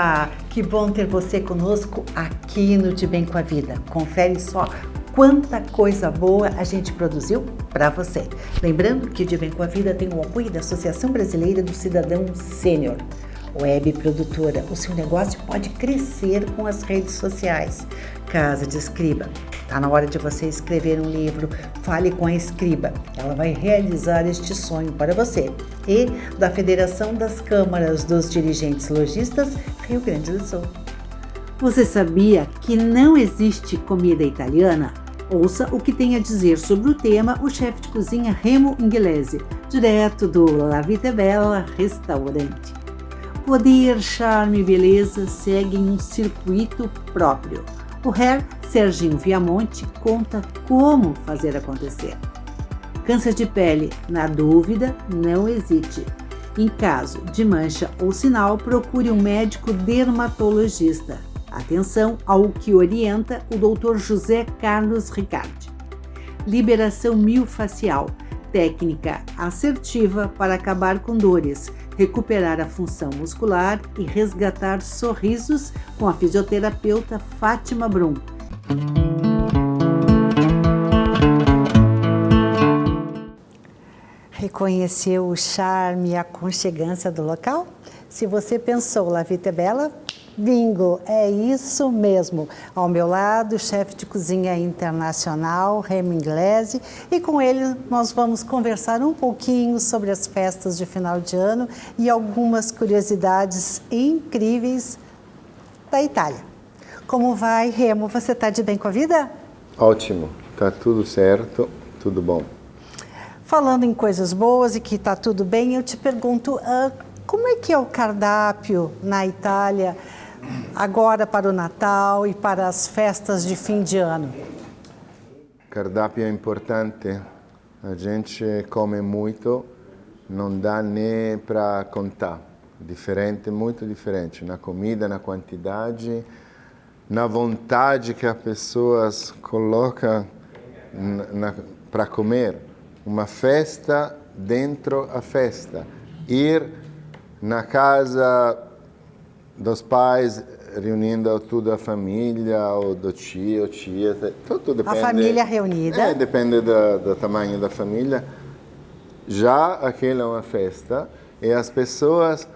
Olá, que bom ter você conosco aqui no De Bem com a Vida. Confere só quanta coisa boa a gente produziu para você. Lembrando que o De Bem com a Vida tem o apoio da Associação Brasileira do Cidadão Sênior. Web produtora, o seu negócio pode crescer com as redes sociais. Casa de Escriba, está na hora de você escrever um livro. Fale com a Escriba, ela vai realizar este sonho para você. E da Federação das Câmaras dos Dirigentes Lojistas, Rio Grande do Sul. Você sabia que não existe comida italiana? Ouça o que tem a dizer sobre o tema o chefe de cozinha Remo Inglese, direto do La Vita Bella Restaurante. Poder, charme e beleza seguem um circuito próprio. O Hair Serginho Viamonte conta como fazer acontecer. Câncer de pele, na dúvida, não hesite. Em caso de mancha ou sinal, procure um médico dermatologista. Atenção ao que orienta o Dr. José Carlos Ricardi. Liberação miofascial, técnica assertiva para acabar com dores, recuperar a função muscular e resgatar sorrisos com a fisioterapeuta Fátima Brum. Reconheceu o charme e a aconchegância do local? Se você pensou La Vita Bella, bingo, é isso mesmo. Ao meu lado, o chefe de cozinha internacional, Remo Inglese, e com ele nós vamos conversar um pouquinho sobre as festas de final de ano e algumas curiosidades incríveis da Itália. Como vai, Remo? Você está de bem com a vida? Ótimo, tá tudo certo, tudo bom. Falando em coisas boas e que está tudo bem, eu te pergunto, como é que é o cardápio na Itália agora para o Natal e para as festas de fim de ano? Cardápio é importante, a gente come muito, não dá nem para contar. Diferente, muito diferente, na comida, na quantidade, na vontade que as pessoas colocam para comer. Uma festa dentro a festa. Ir na casa dos pais, reunindo toda a família, ou do tio, tia, tudo depende. A família reunida. Depende do tamanho da família. Já aquela é uma festa e as pessoas,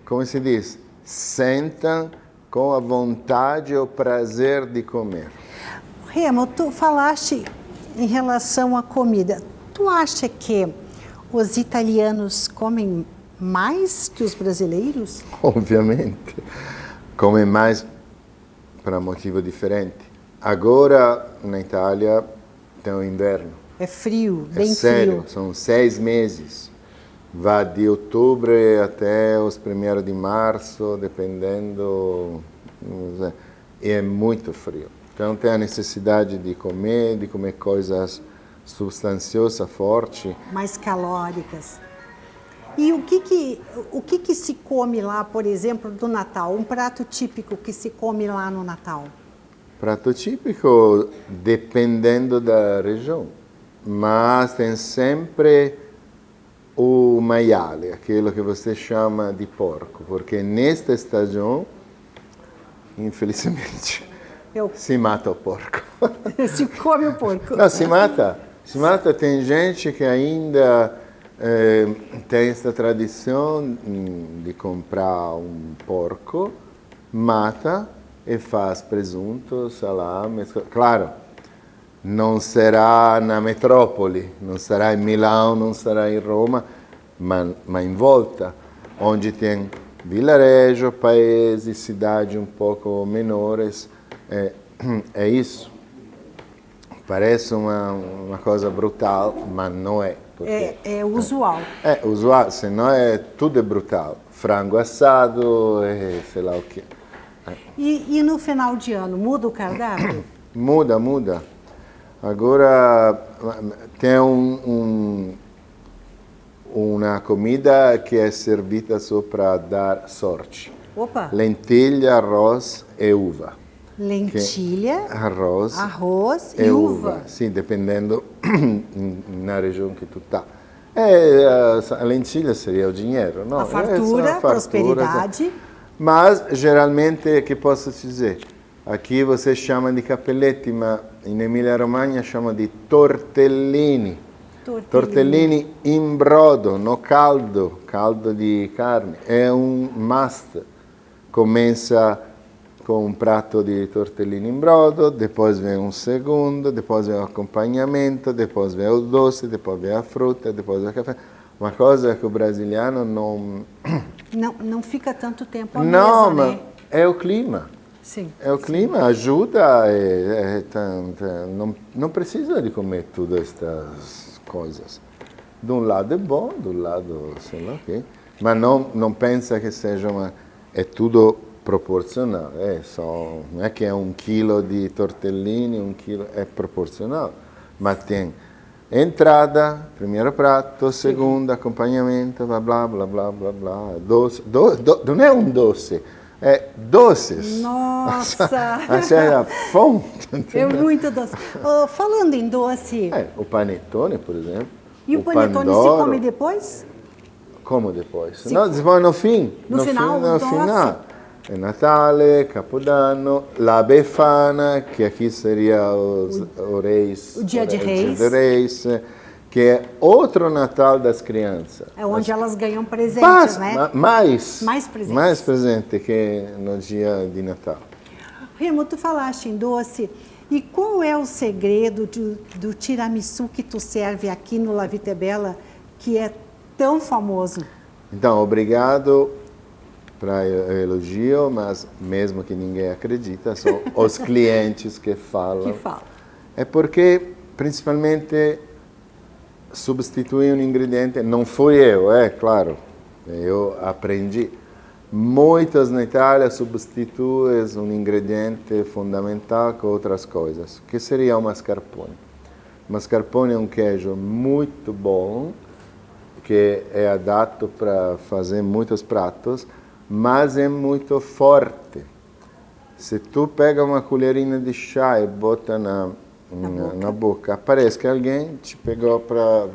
como se diz, sentam com a vontade e o prazer de comer. Remo, tu falaste em relação à comida. Tu acha que os italianos comem mais que os brasileiros? Obviamente. Comem mais para motivo diferente. Agora, na Itália, tem o inverno. É frio, bem sério, frio. São 6 meses. Vai de outubro até os 1º de março, dependendo. E é muito frio. Então, tem a necessidade de comer coisas substanciosas, fortes. Mais calóricas. E o que se come lá, por exemplo, do Natal? Um prato típico que se come lá no Natal? Prato típico, dependendo da região. Mas tem sempre o maiale, aquilo que você chama de porco. Porque nesta estagione, infelizmente, se mata o porco. Se come o porco. Não, se mata. Tem gente que ainda tem essa tradição de comprar um porco, mata e faz presunto, salame. Claro, não será na metrópole, não será em Milão, não será em Roma, mas em volta, onde tem vilarejo, paesi, cidades um pouco menores. É isso. Parece uma coisa brutal, mas não é. É usual. É usual, senão tudo é brutal. Frango assado, sei lá o quê. E no final de ano, muda o cardápio? Muda. Agora tem uma comida que é servida só para dar sorte. Opa! Lentilha, arroz e uva. Lentilha, arroz e uva. Sim, dependendo na região que tu está. A lentilha seria o dinheiro, não? A fartura, prosperidade. Mas, geralmente, que posso te dizer? Aqui você chama de capelletti, mas in Emilia-Romagna chama di tortellini. Tortellini in brodo, no caldo, caldo di carne. È un must. Começa com um prato de tortellini in brodo, depois vem um segundo, depois vem o acompanhamento, depois vem o doce, depois vem a fruta, depois vem o café. Uma coisa que o brasiliano não fica tanto tempo à mesa, né? Mas é o clima. Sim. É o clima, ajuda, não precisa de comer todas estas coisas. De um lado é bom, do lado, sei lá o quê. Mas não pensa que seja é tudo proporcional. Não é que é 1 quilo de tortellini, 1 quilo, é proporcional. Mas tem entrada, primeiro prato, segundo, acompanhamento, blá, blá, blá, blá, blá, blá. Doce, não é um doce. É doces. Nossa! É a fonte. É muito doce. Falando em doce... o panetone, por exemplo. E o panetone se come depois? Como depois? Não, se come no fim. No final, no final. É Natale, Capodanno, la Befana, que aqui seria o Reis. O dia de Reis. Que é outro Natal das crianças. É onde elas ganham presentes, né? Mais presentes. Mais presente que no dia de Natal. Remo, tu falaste em doce. E qual é o segredo do tiramisu que tu serve aqui no La Vita é Bella, que é tão famoso? Então, obrigado para o elogio, mas mesmo que ninguém acredita, são os clientes que falam. É porque, principalmente, substituir um ingrediente, não fui eu, claro, eu aprendi. Muitos na Itália substituem um ingrediente fundamental com outras coisas, que seria o mascarpone. O mascarpone é um queijo muito bom, que é adapto para fazer muitos pratos, mas é muito forte. Se tu pega uma colherinha de chá e bota na boca, parece que alguém te pegou para...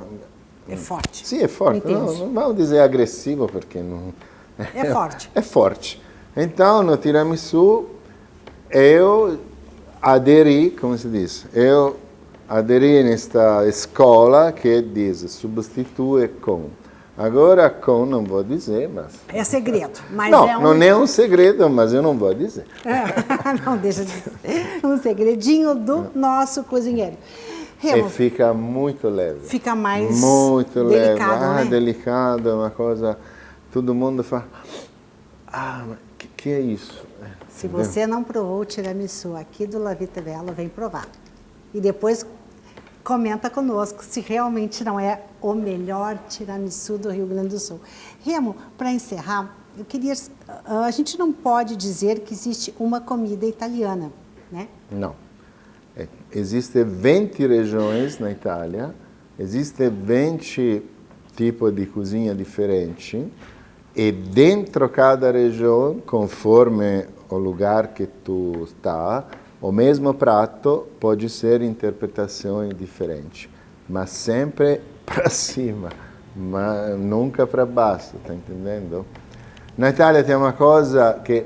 É forte. Sim, é forte. Não vamos dizer agressivo, porque não... É forte. É forte. Então, no tiramisu, eu aderi, como se diz? Eu aderi nesta escola que diz substitui com. Agora, com não vou dizer, mas... É segredo. Mas não é um segredo, mas eu não vou dizer. Não, deixa de dizer. Um segredinho do nosso cozinheiro. Remo, e fica muito leve. Fica mais muito delicado, leve. Né? Delicado, é uma coisa... Todo mundo fala, mas que é isso? Se você não provou o tiramisu aqui do La Vita é Bella, vem provar. E depois comenta conosco se realmente não é o melhor tiramisu do Rio Grande do Sul. Remo, para encerrar, eu queria... A gente não pode dizer que existe uma comida italiana, né? Não. Existem 20 regiões na Itália, existem 20 tipos de cozinha diferentes, e dentro de cada região, conforme o lugar que tu está, o mesmo prato pode ser interpretações diferentes, mas sempre para cima, mas nunca para baixo, tá entendendo? Na Itália tem uma coisa que,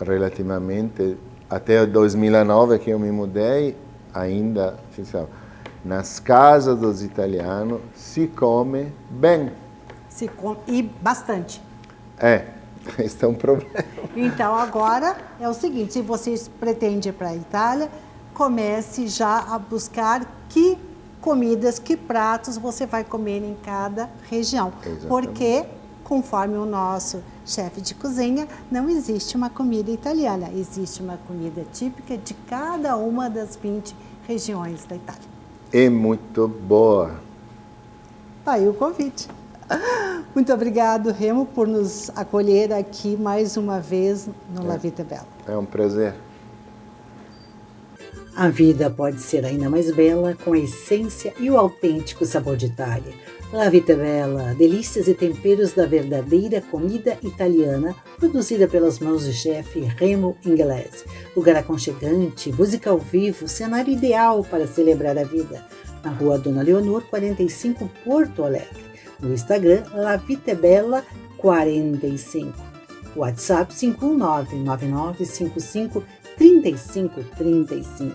relativamente, até 2009 que eu me mudei, ainda, nas casas dos italianos se come bem. Se come, e bastante. Esse é um problema. Então, agora é o seguinte, se você pretende ir para a Itália, comece já a buscar que comidas, que pratos você vai comer em cada região. Exatamente. Porque, conforme o nosso chefe de cozinha, não existe uma comida italiana, existe uma comida típica de cada uma das 20 regiões da Itália. É muito boa. Tá aí o convite. Muito obrigado, Remo, por nos acolher aqui mais uma vez no La Vita é Bella. É um prazer. A vida pode ser ainda mais bela com a essência e o autêntico sabor de Itália. La Vita é Bella, delícias e temperos da verdadeira comida italiana, produzida pelas mãos do chefe Remo Inglese. Lugar aconchegante, música ao vivo, cenário ideal para celebrar a vida. Na rua Dona Leonor, 45, Porto Alegre. No Instagram, La Vita é Bella 45. WhatsApp 51999553535.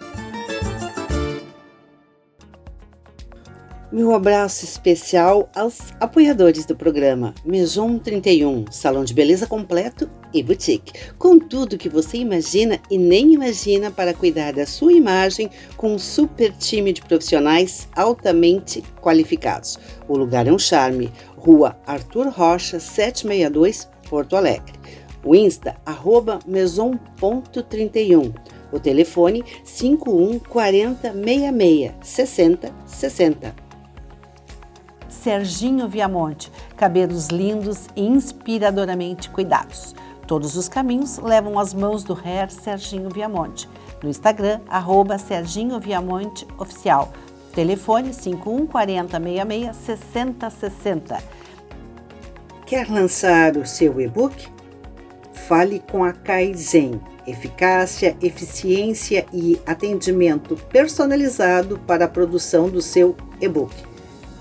Meu abraço especial aos apoiadores do programa Maison 31, salão de beleza completo e boutique, com tudo que você imagina e nem imagina para cuidar da sua imagem, com um super time de profissionais altamente qualificados. O lugar é um charme. Rua Arthur Rocha, 762, Porto Alegre. O Insta, @maison.31. O telefone 51 40 66 60 60. Serginho Viamonte, cabelos lindos e inspiradoramente cuidados. Todos os caminhos levam às mãos do hair Serginho Viamonte. No Instagram, @Serginho Viamonte Oficial. Telefone 51 40 66 60 60. Quer lançar o seu e-book? Fale com a Kaizen. Eficácia, eficiência e atendimento personalizado para a produção do seu e-book.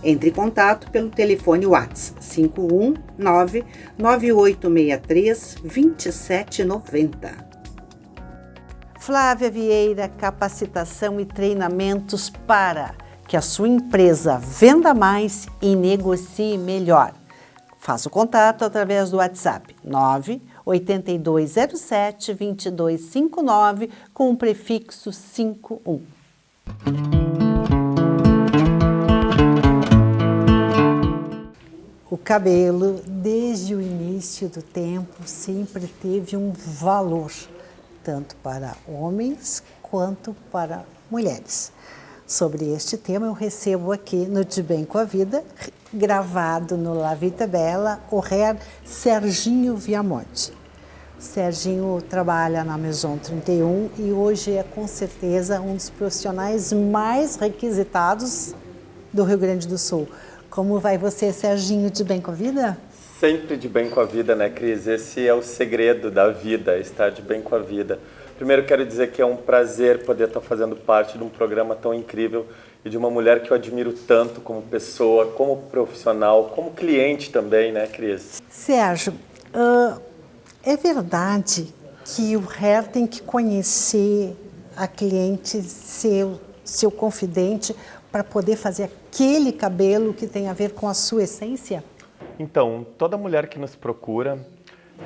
Entre em contato pelo telefone WhatsApp 519-9863-2790. Flávia Vieira, capacitação e treinamentos para que a sua empresa venda mais e negocie melhor. Faça o contato através do WhatsApp 98207-2259 com o prefixo 51. O cabelo, desde o início do tempo, sempre teve um valor, tanto para homens quanto para mulheres. Sobre este tema, eu recebo aqui no De Bem com a Vida, gravado no La Vita Bella, o hair Serginho Viamonte. Serginho trabalha na Maison 31 e hoje é com certeza um dos profissionais mais requisitados do Rio Grande do Sul. Como vai você, Serginho, de bem com a vida? Sempre de bem com a vida, né, Cris? Esse é o segredo da vida, estar de bem com a vida. Primeiro, quero dizer que é um prazer poder estar fazendo parte de um programa tão incrível e de uma mulher que eu admiro tanto como pessoa, como profissional, como cliente também, né, Cris? Sérgio, é verdade que o hair tem que conhecer a cliente, seu confidente, para poder fazer aquele cabelo que tem a ver com a sua essência? Então, toda mulher que nos procura,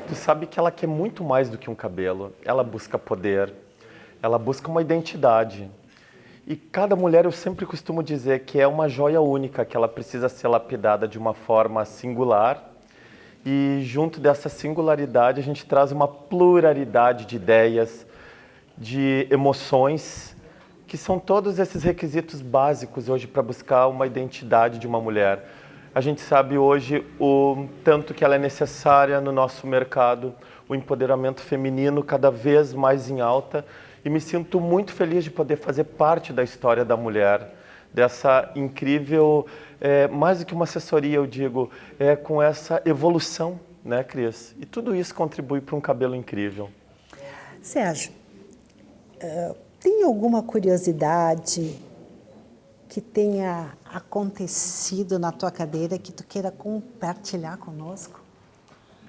tu sabe que ela quer muito mais do que um cabelo. Ela busca poder, ela busca uma identidade. E cada mulher, eu sempre costumo dizer que é uma joia única, que ela precisa ser lapidada de uma forma singular. E junto dessa singularidade, a gente traz uma pluralidade de ideias, de emoções, que são todos esses requisitos básicos hoje para buscar uma identidade de uma mulher. A gente sabe hoje o tanto que ela é necessária no nosso mercado, o empoderamento feminino cada vez mais em alta, e me sinto muito feliz de poder fazer parte da história da mulher, dessa incrível, mais do que uma assessoria, eu digo, com essa evolução, né, Cris? E tudo isso contribui para um cabelo incrível. Sérgio, tem alguma curiosidade que tenha acontecido na tua cadeira que tu queira compartilhar conosco?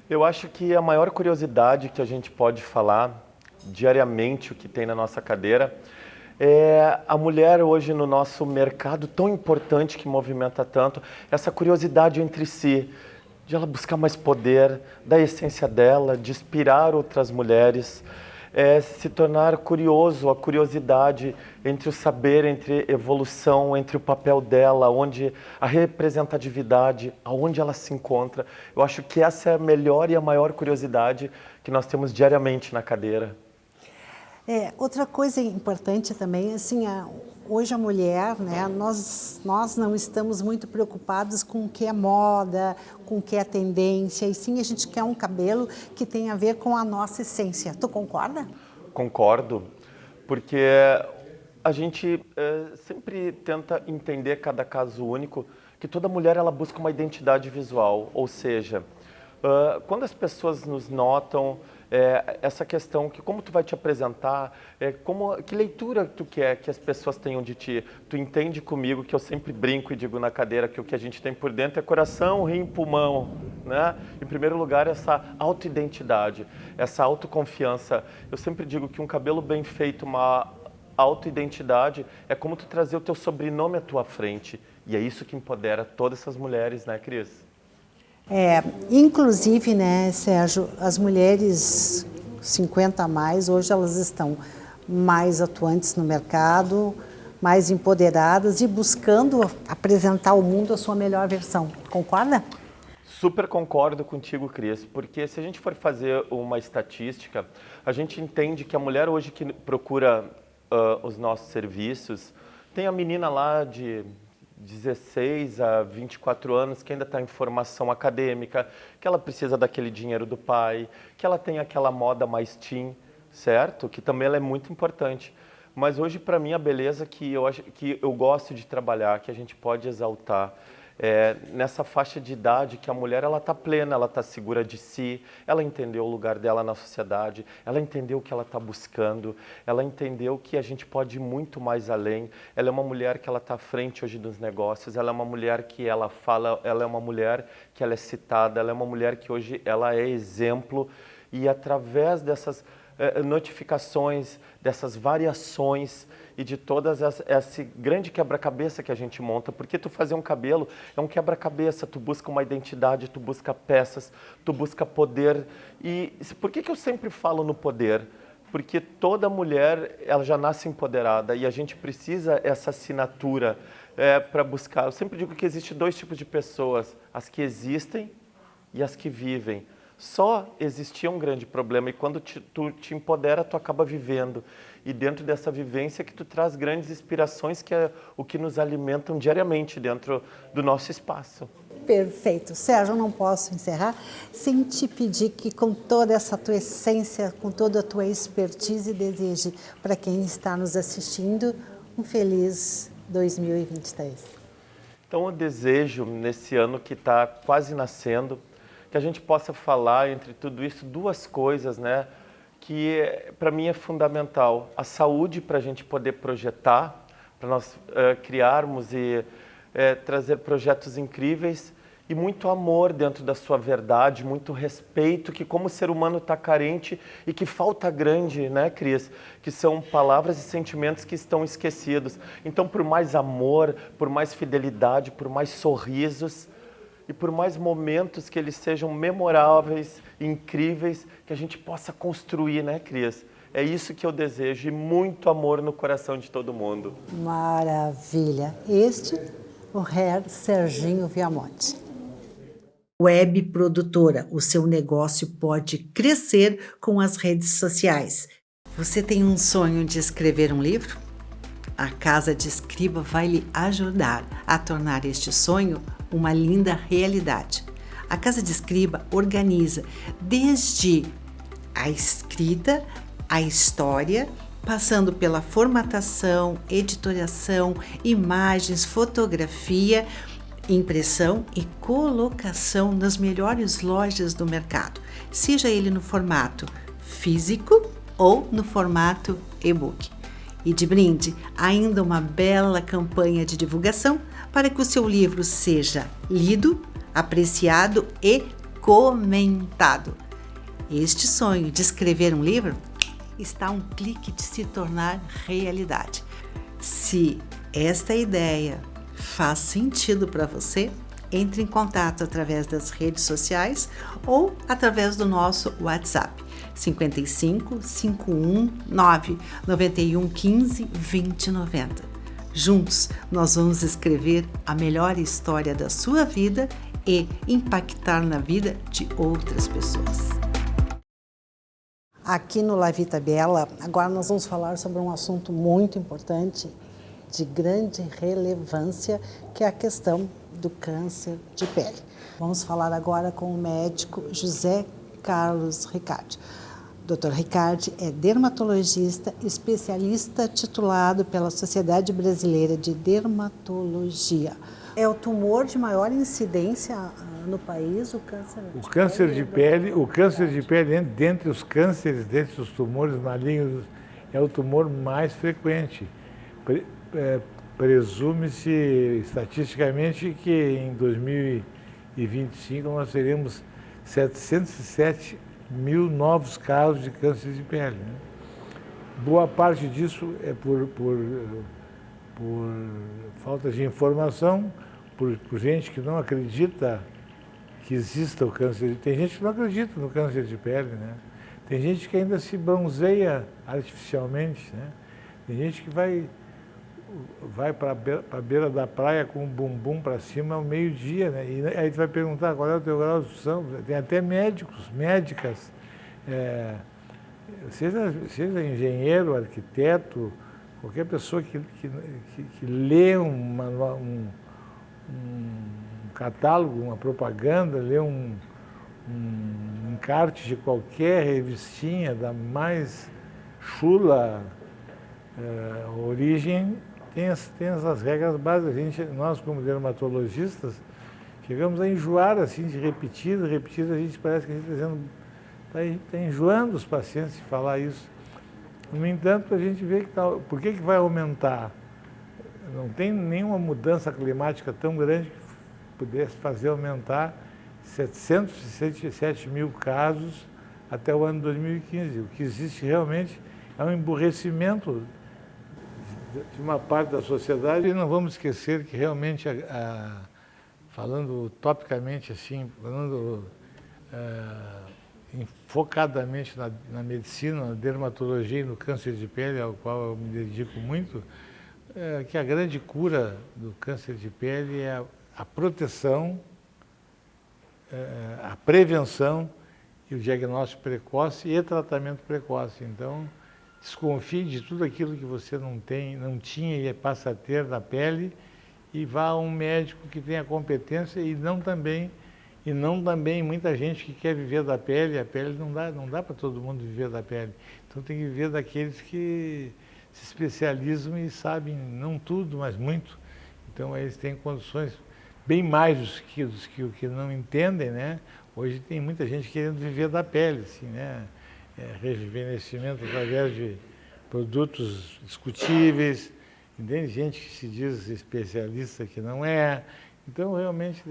Eu acho que a maior curiosidade que a gente pode falar diariamente, o que tem na nossa cadeira, é a mulher hoje no nosso mercado tão importante que movimenta tanto, essa curiosidade entre si, de ela buscar mais poder, da essência dela, de inspirar outras mulheres, se tornar curioso, a curiosidade entre o saber, entre evolução, entre o papel dela, onde a representatividade, aonde ela se encontra. Eu acho que essa é a melhor e a maior curiosidade que nós temos diariamente na cadeira. Outra coisa importante também, assim, hoje a mulher, né, nós não estamos muito preocupados com o que é moda, com o que é tendência, e sim a gente quer um cabelo que tenha a ver com a nossa essência. Tu concorda? Concordo, porque a gente sempre tenta entender cada caso único, que toda mulher ela busca uma identidade visual, ou seja, quando as pessoas nos notam, essa questão que como tu vai te apresentar, que leitura tu quer que as pessoas tenham de ti. Tu entende comigo que eu sempre brinco e digo na cadeira que o que a gente tem por dentro é coração, rim, pulmão, né? Em primeiro lugar, essa autoidentidade, essa autoconfiança. Eu sempre digo que um cabelo bem feito, uma autoidentidade, é como tu trazer o teu sobrenome à tua frente. E é isso que empodera todas essas mulheres, né, Cris? Inclusive, né, Sérgio, as mulheres 50 a mais, hoje elas estão mais atuantes no mercado, mais empoderadas e buscando apresentar ao mundo a sua melhor versão. Concorda? Super concordo contigo, Cris, porque se a gente for fazer uma estatística, a gente entende que a mulher hoje que procura os nossos serviços, tem a menina lá de 16 a 24 anos que ainda está em formação acadêmica, que ela precisa daquele dinheiro do pai, que ela tem aquela moda mais teen, certo? Que também ela é muito importante. Mas hoje, para mim, a beleza que eu gosto de trabalhar, que a gente pode exaltar, nessa faixa de idade que a mulher ela está plena, ela está segura de si, ela entendeu o lugar dela na sociedade, ela entendeu o que ela está buscando, ela entendeu que a gente pode ir muito mais além. Ela é uma mulher que ela está à frente hoje dos negócios, ela é uma mulher que ela fala, ela é uma mulher que ela é citada, ela é uma mulher que hoje ela é exemplo e através dessas notificações, dessas variações e de todas esse grande quebra-cabeça que a gente monta, porque tu fazer um cabelo é um quebra-cabeça, tu busca uma identidade, tu busca peças, tu busca poder. E por que eu sempre falo no poder? Porque toda mulher, ela já nasce empoderada e a gente precisa essa assinatura para buscar. Eu sempre digo que existe dois tipos de pessoas, as que existem e as que vivem. Só existia um grande problema e quando tu te empodera, tu acaba vivendo. E dentro dessa vivência que tu traz grandes inspirações, que é o que nos alimentam diariamente dentro do nosso espaço. Perfeito. Sérgio, eu não posso encerrar sem te pedir que com toda essa tua essência, com toda a tua expertise, deseje para quem está nos assistindo um feliz 2023. Então eu desejo, nesse ano que está quase nascendo, que a gente possa falar entre tudo isso duas coisas, né, que para mim é fundamental. A saúde para a gente poder projetar, para nós criarmos e trazer projetos incríveis e muito amor dentro da sua verdade, muito respeito, que como o ser humano está carente e que falta grande, né, Cris? Que são palavras e sentimentos que estão esquecidos. Então, por mais amor, por mais fidelidade, por mais sorrisos, e por mais momentos que eles sejam memoráveis, incríveis, que a gente possa construir, né, Cris? É isso que eu desejo e muito amor no coração de todo mundo. Maravilha. O Hair Serginho Viamonte. Web produtora, o seu negócio pode crescer com as redes sociais. Você tem um sonho de escrever um livro? A Casa de Escriba vai lhe ajudar a tornar este sonho uma linda realidade. A Casa de Escriba organiza desde a escrita, a história, passando pela formatação, editoriação, imagens, fotografia, impressão e colocação nas melhores lojas do mercado, seja ele no formato físico ou no formato e-book. E de brinde, ainda uma bela campanha de divulgação para que o seu livro seja lido, apreciado e comentado. Este sonho de escrever um livro está a um clique de se tornar realidade. Se esta ideia faz sentido para você, entre em contato através das redes sociais ou através do nosso WhatsApp 55 519 91 15 20 90. Juntos, nós vamos escrever a melhor história da sua vida e impactar na vida de outras pessoas. Aqui no La Vita Bella, agora nós vamos falar sobre um assunto muito importante, de grande relevância, que é a questão do câncer de pele. Vamos falar agora com o médico José Carlos Riccardi. Dr. Riccardi é dermatologista, especialista titulado pela Sociedade Brasileira de Dermatologia. É o tumor de maior incidência no país o câncer O câncer de pele, dentre os cânceres, dentre os tumores malignos, é o tumor mais frequente. Presume-se estatisticamente que em 2025 nós teremos 707 mil novos casos de câncer de pele. Né? Boa parte disso é por falta de informação, por gente que não acredita que exista o câncer. Tem gente que não acredita no câncer de pele, né? Tem gente que ainda se bronzeia artificialmente, né? Tem gente que vai para a beira da praia com o bumbum para cima ao meio-dia, né? E aí tu vai perguntar qual é o teu grau de exposição. Tem até médicos, médicas, seja engenheiro, arquiteto, qualquer pessoa que lê um catálogo, uma propaganda, lê um encarte de qualquer revistinha da mais chula origem, tem essas regras básicas. Nós, como dermatologistas, chegamos a enjoar assim, de repetir, a gente parece que a gente está enjoando os pacientes de falar isso. No entanto, a gente vê que por que vai aumentar? Não tem nenhuma mudança climática tão grande que pudesse fazer aumentar 707 mil casos até o ano 2015. O que existe realmente é um emburrecimento de uma parte da sociedade. E não vamos esquecer que realmente, falando topicamente assim, focadamente na medicina, na dermatologia e no câncer de pele, ao qual eu me dedico muito, que a grande cura do câncer de pele é a proteção, a prevenção e o diagnóstico precoce e tratamento precoce. Então, desconfie de tudo aquilo que você não tinha e passa a ter na pele e vá a um médico que tenha competência e não também muita gente que quer viver da pele. A pele não dá para todo mundo viver da pele. Então tem que viver daqueles que se especializam e sabem, não tudo, mas muito. Então eles têm condições bem mais dos que não entendem, né? Hoje tem muita gente querendo viver da pele, assim, né? Rejuvenescimento através de produtos discutíveis, entende? Gente que se diz especialista que não é. Então realmente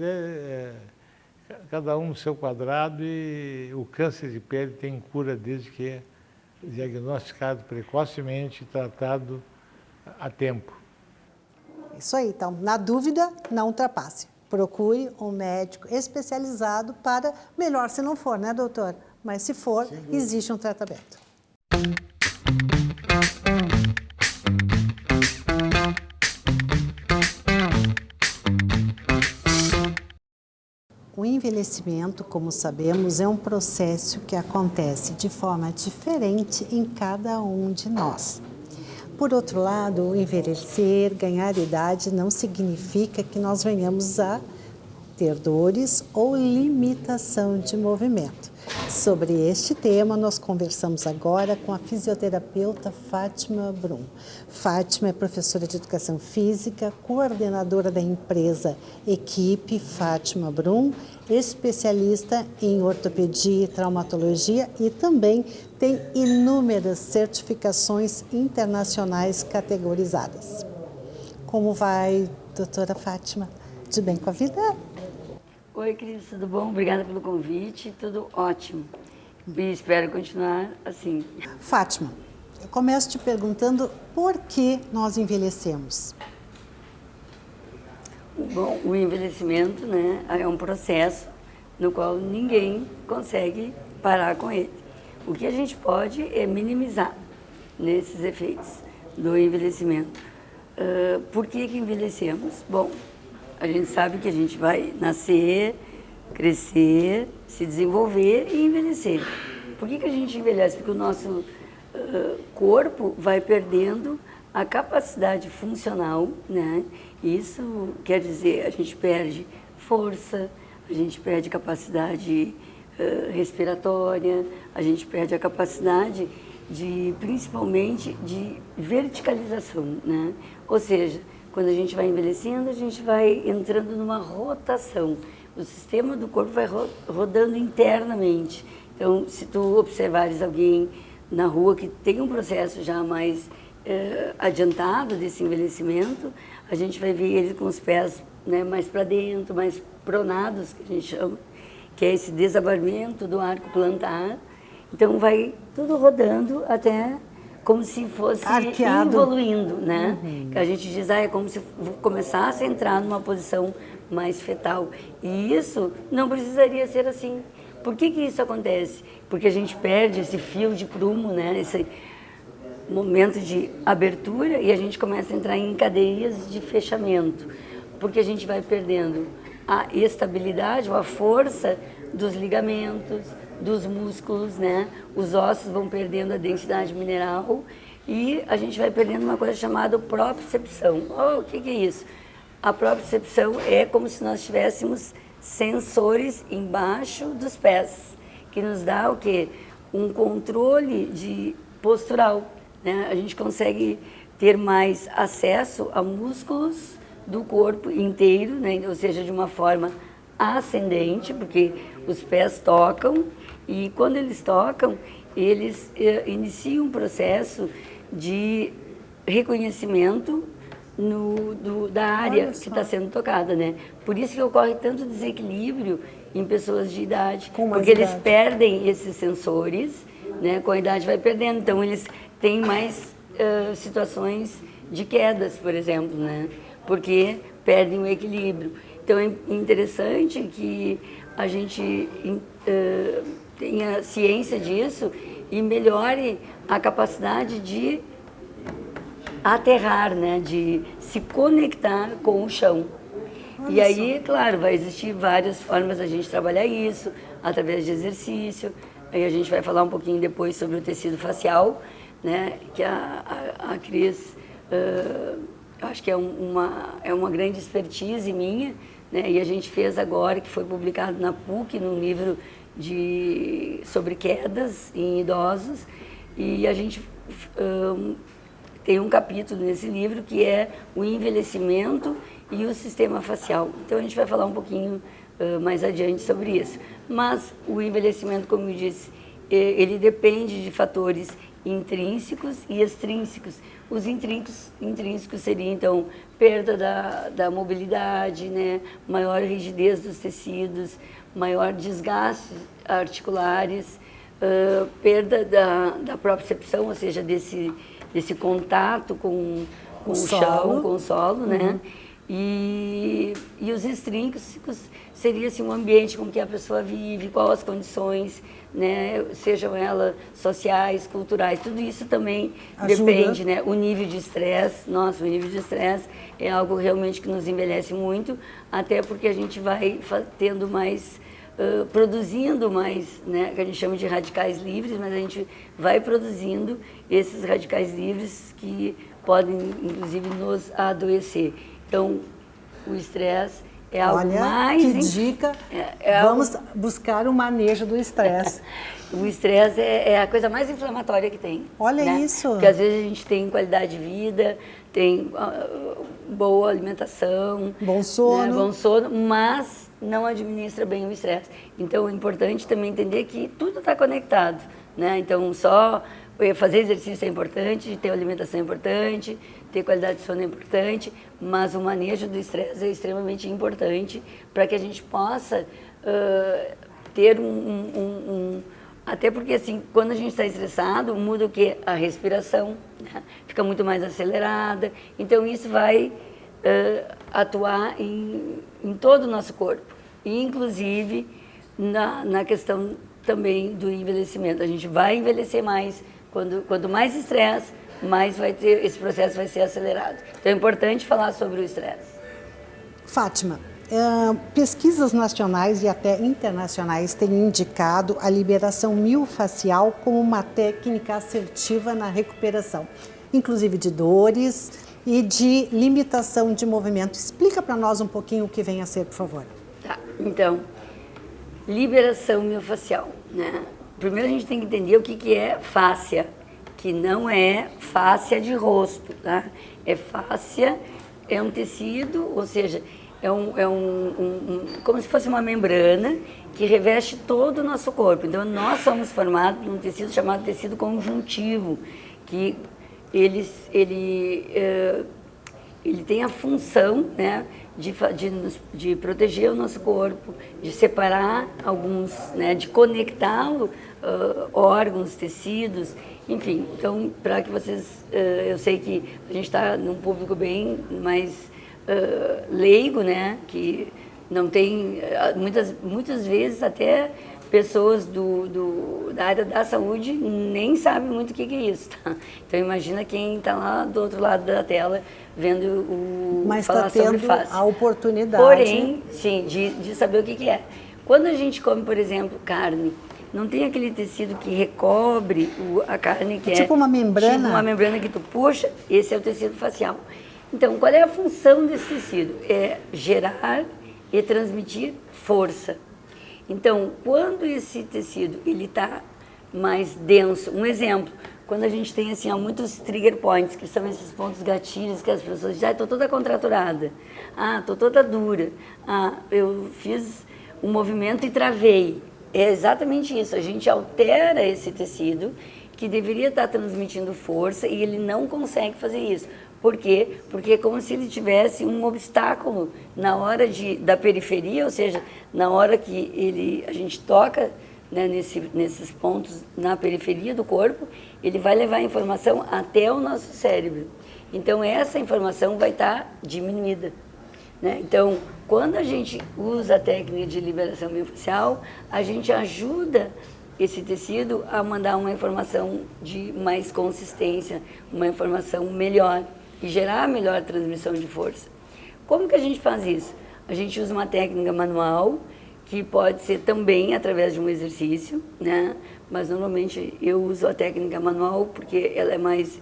cada um no seu quadrado, e o câncer de pele tem cura desde que é diagnosticado precocemente e tratado a tempo. Isso aí, então, na dúvida, não ultrapasse. Procure um médico especializado para, melhor se não for, né, doutor? Mas se for, existe um tratamento. O envelhecimento, como sabemos, é um processo que acontece de forma diferente em cada um de nós. Por outro lado, o envelhecer, ganhar idade, não significa que nós venhamos a ter dores ou limitação de movimento. Sobre este tema, nós conversamos agora com a fisioterapeuta Fátima Brum. Fátima é professora de Educação Física, coordenadora da empresa Equipe Fátima Brum, especialista em ortopedia e traumatologia e também tem inúmeras certificações internacionais categorizadas. Como vai, doutora Fátima? De bem com a vida? Oi, queridos, tudo bom? Obrigada pelo convite, tudo ótimo. E espero continuar assim. Fátima, eu começo te perguntando por que nós envelhecemos. Bom, o envelhecimento, né, é um processo no qual ninguém consegue parar com ele. O que a gente pode é minimizar nesses efeitos do envelhecimento. Por que envelhecemos? Bom, a gente sabe que a gente vai nascer, crescer, se desenvolver e envelhecer. Por que a gente envelhece? Porque o nosso corpo vai perdendo a capacidade funcional, né? Isso quer dizer, a gente perde força, a gente perde capacidade respiratória, a gente perde a capacidade principalmente de verticalização, né? Ou seja, quando a gente vai envelhecendo, a gente vai entrando numa rotação. o sistema do corpo vai rodando internamente. Então, se tu observares alguém na rua que tem um processo já mais adiantado desse envelhecimento, a gente vai ver ele com os pés, né, mais para dentro, mais pronados, que a gente chama, que é esse desabamento do arco plantar. Então, vai tudo rodando até como se fosse arqueado, evoluindo, né? Que a gente diz, é como se começasse a entrar numa posição mais fetal. E isso não precisaria ser assim. Por que isso acontece? Porque a gente perde esse fio de prumo, né? Esse momento de abertura e a gente começa a entrar em cadeias de fechamento. Porque a gente vai perdendo a estabilidade ou a força dos ligamentos, dos músculos, né? Os ossos vão perdendo a densidade mineral e a gente vai perdendo uma coisa chamada propriocepção. O que é isso? A propriocepção é como se nós tivéssemos sensores embaixo dos pés, que nos dá o quê? Um controle postural, né? A gente consegue ter mais acesso a músculos do corpo inteiro, né? Ou seja, de uma forma ascendente, porque os pés tocam e quando eles tocam, eles iniciam um processo de reconhecimento da área que está sendo tocada, né? Por isso que ocorre tanto desequilíbrio em pessoas de idade, porque eles perdem esses sensores, né? Com a idade vai perdendo, então eles têm mais situações de quedas, por exemplo, né? Porque perdem o equilíbrio. Então é interessante que a gente tenha ciência disso e melhore a capacidade de aterrar, né, de se conectar com o chão. E aí, claro, vai existir várias formas da gente trabalhar isso, através de exercício. Aí a gente vai falar um pouquinho depois sobre o tecido facial, né, que a Cris, acho que é uma grande expertise minha, né, e a gente fez agora, que foi publicado na PUC, num livro sobre quedas em idosos, e a gente tem um capítulo nesse livro que é o envelhecimento e o sistema facial. Então a gente vai falar um pouquinho mais adiante sobre isso. Mas o envelhecimento, como eu disse, ele depende de fatores intrínsecos e extrínsecos. Os intrínsecos seriam, então, perda da mobilidade, né? Maior rigidez dos tecidos, maior desgaste articulares, perda da propriocepção, ou seja, desse contato com o chão, com o solo, né? E os extrínsecos seria assim, um ambiente com que a pessoa vive, quais as condições, né? Sejam elas sociais, culturais, tudo isso também depende, né? O nível de estresse, o nível de estresse é algo realmente que nos envelhece muito, até porque a gente vai tendo mais, produzindo mais, né? Que a gente chama de radicais livres, mas a gente vai produzindo esses radicais livres que podem, inclusive, nos adoecer. Então, o estresse é algo mais... que dica! Vamos buscar o manejo do estresse. O estresse é a coisa mais inflamatória que tem. Olha, né? isso! Porque às vezes a gente tem qualidade de vida, tem boa alimentação, bom sono, mas não administra bem o estresse. Então, é importante também entender que tudo está conectado, né? Então, só fazer exercício é importante, ter alimentação é importante, ter qualidade de sono é importante, mas o manejo do estresse é extremamente importante para que a gente possa ter até porque, assim, quando a gente está estressado, muda o quê? A respiração, né? Fica muito mais acelerada. Então, isso vai atuar em todo o nosso corpo. E, inclusive, na questão também do envelhecimento. A gente vai envelhecer mais. Quanto mais estresse, mais esse processo vai ser acelerado. Então, é importante falar sobre o estresse. Fátima, pesquisas nacionais e até internacionais têm indicado a liberação miofascial como uma técnica assertiva na recuperação, inclusive de dores e de limitação de movimento. Explica para nós um pouquinho o que vem a ser, por favor. Tá, então, liberação miofascial, né? Primeiro a gente tem que entender o que é fáscia, que não é fáscia de rosto, tá? É fáscia, é um tecido, ou seja, como se fosse uma membrana que reveste todo o nosso corpo. Então, nós somos formados num tecido chamado tecido conjuntivo, que ele tem a função, né, de proteger o nosso corpo, de separar alguns, né, de conectá-lo, órgãos, tecidos, enfim. Então, para que vocês, eu sei que a gente está num público bem mais leigo, né, que não tem, muitas vezes até pessoas da área da saúde nem sabem muito o que é isso, tá? Então imagina quem está lá do outro lado da tela vendo Mas falar está sobre tendo face. a oportunidade. Porém, sim, de saber o que é. Quando a gente come, por exemplo, carne, não tem aquele tecido que recobre a carne, que tipo uma membrana? Tipo uma membrana que tu puxa, esse é o tecido facial. Então, qual é a função desse tecido? É gerar e transmitir força. Então, quando esse tecido ele está mais denso, um exemplo, quando a gente tem assim, muitos trigger points, que são esses pontos gatilhos que as pessoas dizem, estou toda contraturada, estou toda dura, eu fiz um movimento e travei. É exatamente isso, a gente altera esse tecido que deveria estar transmitindo força e ele não consegue fazer isso. Por quê? Porque é como se ele tivesse um obstáculo na hora da periferia, ou seja, na hora que a gente toca, né, nesses pontos na periferia do corpo, ele vai levar a informação até o nosso cérebro. Então, essa informação vai estar diminuída, né? Então, quando a gente usa a técnica de liberação miofascial, a gente ajuda esse tecido a mandar uma informação de mais consistência, uma informação melhor e gerar a melhor transmissão de força. Como que a gente faz isso? A gente usa uma técnica manual, que pode ser também através de um exercício, né? Mas normalmente eu uso a técnica manual porque ela é mais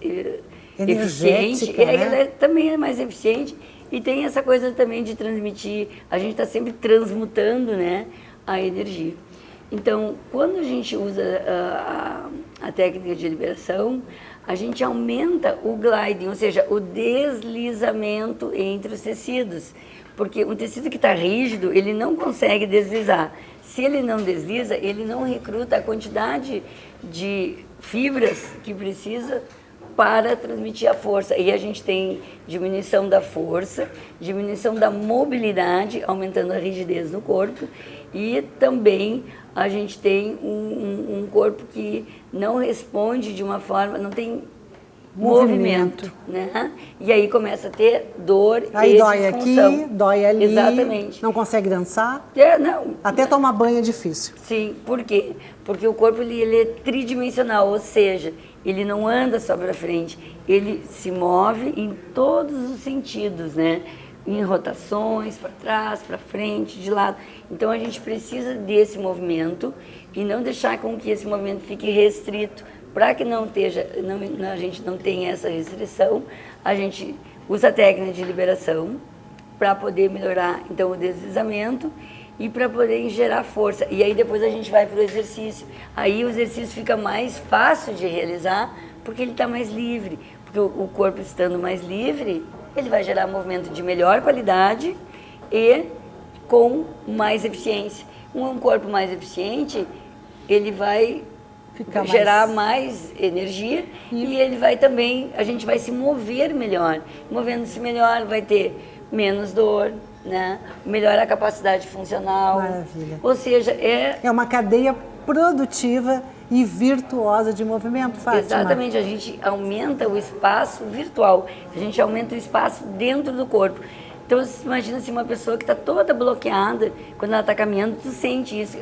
eficiente, né? Ela também é mais eficiente e tem essa coisa também de transmitir, a gente está sempre transmutando, né, a energia. Então, quando a gente usa a técnica de liberação, a gente aumenta o gliding, ou seja, o deslizamento entre os tecidos. Porque um tecido que está rígido, ele não consegue deslizar. Se ele não desliza, ele não recruta a quantidade de fibras que precisa para transmitir a força. E a gente tem diminuição da força, diminuição da mobilidade, aumentando a rigidez no corpo, e também a gente tem um corpo que não responde de uma forma, não tem movimento, né? E aí começa a ter dor aí e dói disfunção. Aqui, dói ali, exatamente. Não consegue dançar, não. Até tomar banho é difícil. Sim, por quê? Porque o corpo ele é tridimensional, ou seja, ele não anda só para frente, ele se move em todos os sentidos, né? Em rotações, para trás, para frente, de lado. Então a gente precisa desse movimento e não deixar com que esse movimento fique restrito. Para que a gente não tenha essa restrição, a gente usa a técnica de liberação para poder melhorar então o deslizamento e para poder gerar força. E aí depois a gente vai para o exercício. Aí o exercício fica mais fácil de realizar porque ele está mais livre. Porque o corpo estando mais livre, ele vai gerar movimento de melhor qualidade e com mais eficiência. Um corpo mais eficiente, ele vai gerar mais energia e ele vai também, a gente vai se mover melhor. Movendo-se melhor, vai ter menos dor, né? Melhora a capacidade funcional. Maravilha. Ou seja, é uma cadeia produtiva e virtuosa de movimento, Fátima. Exatamente, a gente aumenta o espaço virtual, a gente aumenta o espaço dentro do corpo. Então, você imagina assim, uma pessoa que está toda bloqueada, quando ela está caminhando, tu sente isso,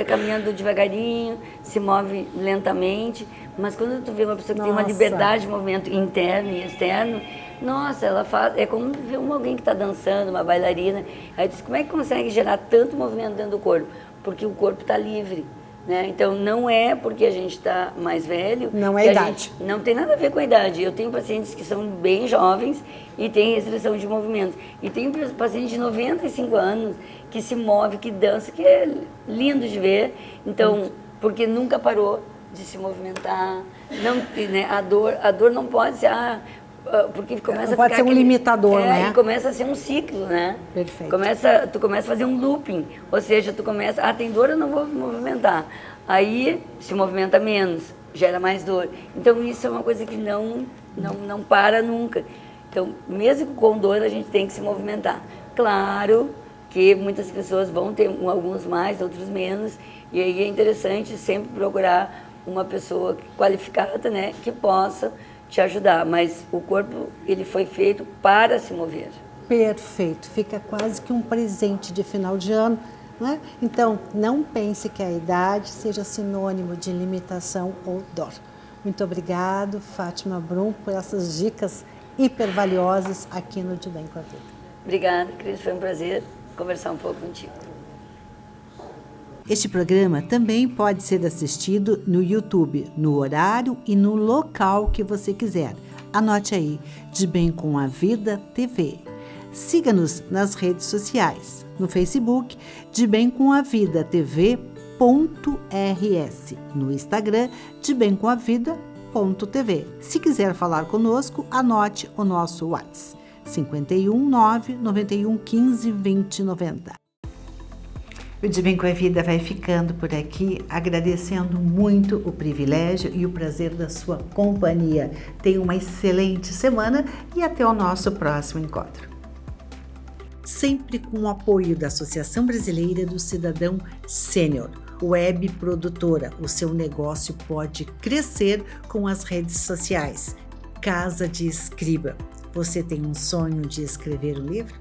caminhando devagarinho, se move lentamente, mas quando tu vê uma pessoa que tem uma liberdade de movimento interno e externo, nossa, ela faz, é como ver alguém que está dançando, uma bailarina, aí tu diz, como é que consegue gerar tanto movimento dentro do corpo? Porque o corpo está livre. Né? Então, não é porque a gente está mais velho... Não é idade. Não tem nada a ver com a idade. Eu tenho pacientes que são bem jovens e têm restrição de movimento. E tem pacientes de 95 anos que se move, que dança, que é lindo de ver. Então, porque nunca parou de se movimentar. Não, né? A dor não pode ser... porque começa a Pode ficar ser um limitador, né? E começa a ser um ciclo, né? Perfeito. Tu começa a fazer um looping, ou seja, tu começa, tem dor, eu não vou movimentar. Aí se movimenta menos, gera mais dor. Então isso é uma coisa que não para nunca. Então, mesmo com dor, a gente tem que se movimentar. Claro que muitas pessoas vão ter alguns mais, outros menos, e aí é interessante sempre procurar uma pessoa qualificada, né, que possa te ajudar, mas o corpo ele foi feito para se mover. Perfeito, fica quase que um presente de final de ano, né? Então, não pense que a idade seja sinônimo de limitação ou dor. Muito obrigado, Fátima Brum, por essas dicas hiper valiosas aqui no De Bem com a Vida. Obrigada, Cris, foi um prazer conversar um pouco contigo. Este programa também pode ser assistido no YouTube, no horário e no local que você quiser. Anote aí, De Bem com a Vida TV. Siga-nos nas redes sociais. No Facebook, De Bem com a Vida TV.rs. No Instagram, De Bem com a Vida.tv. Se quiser falar conosco, anote o nosso WhatsApp. 51 9 91 15 20 90. O De Bem com a Vida vai ficando por aqui, agradecendo muito o privilégio e o prazer da sua companhia. Tenha uma excelente semana e até o nosso próximo encontro. Sempre com o apoio da Associação Brasileira do Cidadão Sênior, Web Produtora. O seu negócio pode crescer com as redes sociais. Casa de Escriba. Você tem um sonho de escrever um livro?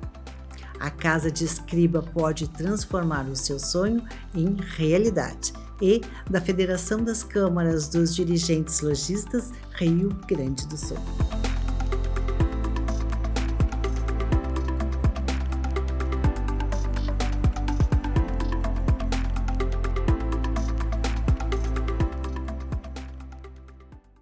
A Casa de Escriba pode transformar o seu sonho em realidade. E da Federação das Câmaras dos Dirigentes Lojistas, Rio Grande do Sul.